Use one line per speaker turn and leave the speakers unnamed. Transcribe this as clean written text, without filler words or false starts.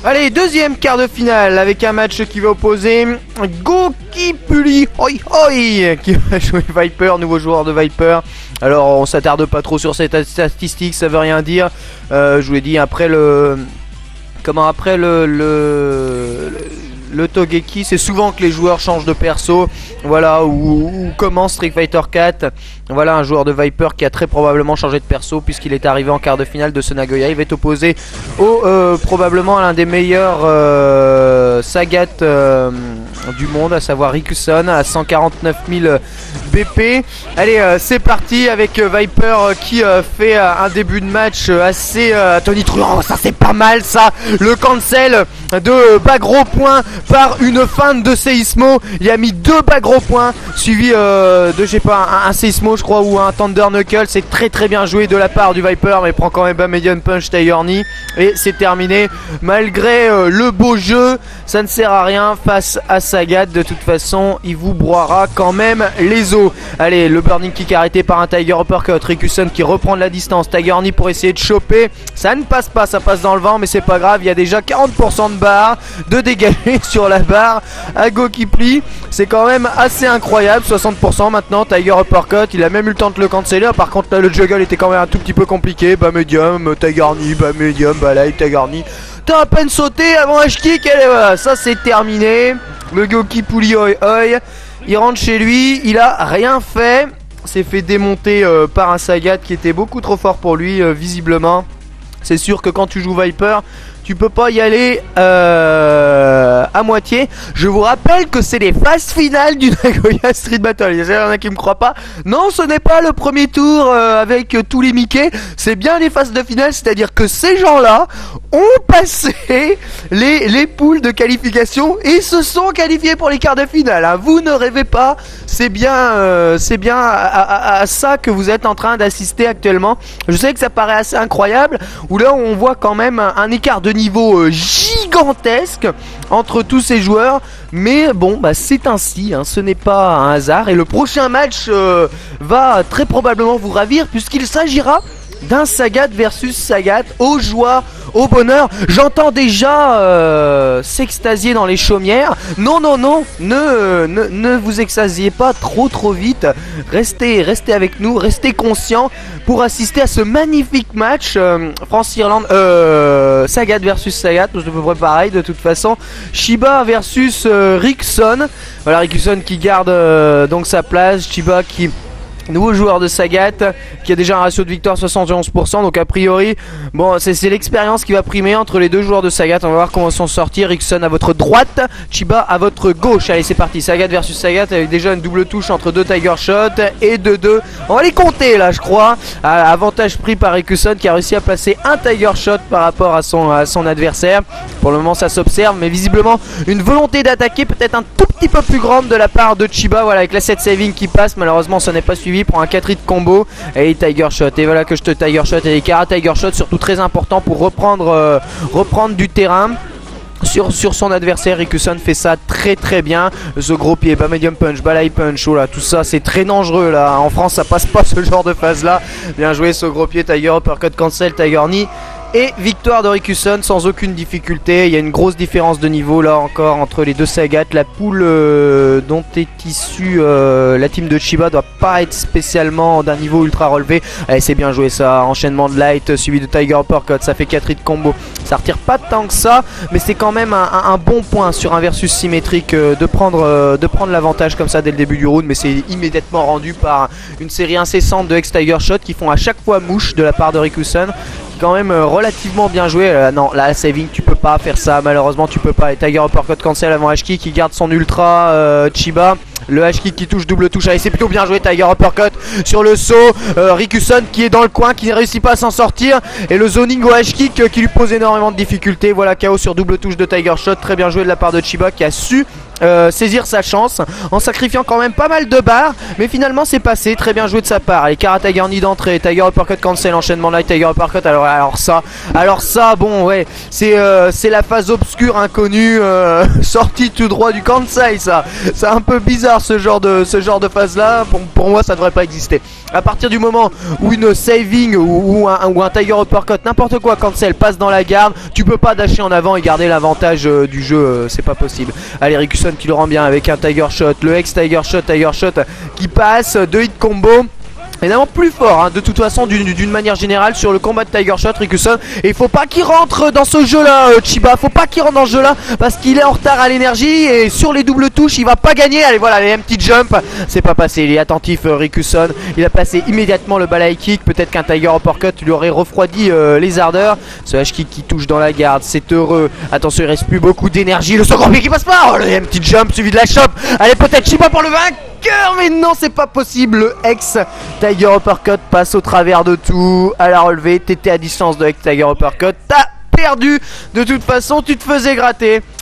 Allez, deuxième quart de finale avec un match qui va opposer Gokipuli Oi Oi qui va jouer Viper, nouveau joueur de Viper. Alors on s'attarde pas trop sur cette statistique, ça veut rien dire. Je vous l'ai dit, après le Togeki, c'est souvent que les joueurs changent de perso. Voilà, ou commence Street Fighter 4. Voilà un joueur de Viper qui a très probablement changé de perso puisqu'il est arrivé en quart de finale de ce Nagoya. Il va être opposé au probablement à l'un des meilleurs Sagat du monde, à savoir Rikuson à 149 000 BP. Allez, c'est parti avec Viper qui fait un début de match assez tonitruant. Ça c'est pas mal ça. Le cancel de bas gros points par une feinte de Seismo. Il a mis 2 bas gros points suivi de je sais pas un Seismo je crois ou un Thunder Knuckle. C'est très bien joué de la part du Viper, mais il prend quand même un Medium Punch Tiger Knee et c'est terminé. Malgré le beau jeu, ça ne sert à rien face à Sagat. De toute façon il vous broiera quand même les os. Allez, le Burning Kick arrêté par un Tiger Uppercut. Rikuson qui reprend de la distance. Tiger Knee pour essayer de choper. Ça ne passe pas, ça passe dans le vent, mais c'est pas grave. Il y a déjà 40% de barre de dégager sur la barre à Gokipli. C'est quand même assez incroyable. 60% maintenant. Tiger Uppercut. Il a même eu le temps de le canceller. Par contre là le juggle était quand même un tout petit peu compliqué. Bas medium, Tiger Knee, bas medium, bas light, Tiger Knee. T'as à peine sauté avant H-Kick. Et voilà, ça c'est terminé. Le Gokipli Oi Oi, il rentre chez lui, il a rien fait. S'est fait démonter par un Sagat qui était beaucoup trop fort pour lui visiblement. C'est sûr que quand tu joues Viper, tu peux pas y aller à moitié. Je vous rappelle que c'est les phases finales du Nagoya Street Battle. Il y en a qui me croient pas. Non, ce n'est pas le premier tour avec tous les Mickey. C'est bien les phases de finale. C'est-à-dire que ces gens-là ont passé les poules de qualification et se sont qualifiés pour les quarts de finale. Hein. Vous ne rêvez pas. C'est bien à ça que vous êtes en train d'assister actuellement. Je sais que ça paraît assez incroyable. Où là, on voit quand même un écart de niveau gigantesque entre tous ces joueurs, mais bon bah c'est ainsi, hein, ce n'est pas un hasard. Et le prochain match va très probablement vous ravir puisqu'il s'agira d'un Sagat versus Sagat. Aux joies, au bonheur. J'entends déjà s'extasier dans les chaumières. Non, ne vous extasiez pas trop vite. Restez avec nous, restez conscients pour assister à ce magnifique match. France-Irlande, Sagat versus Sagat, c'est à peu près pareil de toute façon. Shiba versus Rikuson. Voilà, Rikuson qui garde donc sa place. Shiba qui... nouveau joueur de Sagat qui a déjà un ratio de victoire 71%. Donc a priori bon c'est l'expérience qui va primer entre les deux joueurs de Sagat. On va voir comment s'en sortir. Rikuson à votre droite, Chiba à votre gauche. Allez c'est parti, Sagat versus Sagat avec déjà une double touche entre deux Tiger Shot et 2-2. On va les compter là je crois. Avantage pris par Rikuson qui a réussi à placer un Tiger Shot par rapport à son adversaire. Pour le moment ça s'observe, mais visiblement une volonté d'attaquer peut-être un tout petit peu plus grande de la part de Chiba. Voilà, avec la 7 saving qui passe, malheureusement ça n'est pas suivi. Pour un 4 hit combo et Tiger Shot. Et voilà que je te Tiger Shot et les Kara Tiger Shot, surtout très important pour reprendre du terrain sur son adversaire. Rikuson fait ça très bien. Ce gros pied, bas medium punch, bas light punch, oh là, tout ça c'est très dangereux là. En France ça passe pas ce genre de phase là. Bien joué ce gros pied, Tiger Uppercut cancel, Tiger Knee. Et victoire de Rikuson sans aucune difficulté. Il y a une grosse différence de niveau là encore entre les deux Sagat. La poule dont est issue la team de Chiba doit pas être spécialement d'un niveau ultra relevé. Allez c'est bien joué ça, enchaînement de light suivi de Tiger Uppercut, ça fait 4 hits combo. Ça retire pas tant que ça, mais c'est quand même un bon point sur un versus symétrique de prendre l'avantage comme ça dès le début du round. Mais c'est immédiatement rendu par une série incessante de ex-Tiger Shot qui font à chaque fois mouche de la part de Rikuson. Quand même relativement bien joué. Non, la saving tu peux pas faire ça, malheureusement tu peux pas. Et Tiger Uppercut cancel avant H-Kick qui garde son ultra. Chiba, le H-Kick qui touche, double touche. Allez c'est plutôt bien joué, Tiger Uppercut sur le saut. Rikuson qui est dans le coin, qui ne réussit pas à s'en sortir. Et le zoning au H-Kick qui lui pose énormément de difficultés. Voilà, KO sur double touche de Tiger Shot. Très bien joué de la part de Chiba qui a su saisir sa chance en sacrifiant quand même pas mal de barres, mais finalement c'est passé. Très bien joué de sa part. Les Kara Tiger Knee d'entrée, Tiger Uppercut cancel, enchaînement light, Tiger Uppercut. Alors ça bon ouais, c'est la phase obscure inconnue sortie tout droit du Kansai. Ça c'est un peu bizarre ce genre de phase là. Pour moi ça devrait pas exister. À partir du moment où une saving ou un Tiger Uppercut, n'importe quoi, cancel, passe dans la garde, tu peux pas dasher en avant et garder l'avantage du jeu, c'est pas possible. Allez, Rikuson qui le rend bien avec un Tiger Shot, le ex Tiger Shot qui passe, 2 hit combo. Évidemment plus fort, hein, de toute façon d'une manière générale sur le combat de Tiger Shot, Rikuson. Et il faut pas qu'il rentre dans ce jeu là, Chiba, faut pas qu'il rentre dans ce jeu là, parce qu'il est en retard à l'énergie. Et sur les doubles touches il va pas gagner. Allez voilà, les petits jump, c'est pas passé, il est attentif Rikuson. Il a placé immédiatement le balai kick. Peut-être qu'un Tiger Uppercut lui aurait refroidi les ardeurs. Ce H-kick qui touche dans la garde, c'est heureux. Attention, il reste plus beaucoup d'énergie, le second qui passe pas. Oh, le petit jump suivi de la chop. Allez, peut-être Chiba pour le vainqueur. Mais non, c'est pas possible. Le ex Tiger Uppercut passe au travers de tout. À la relevée, t'étais à distance de ex Tiger Uppercut. T'as perdu. De toute façon, tu te faisais gratter.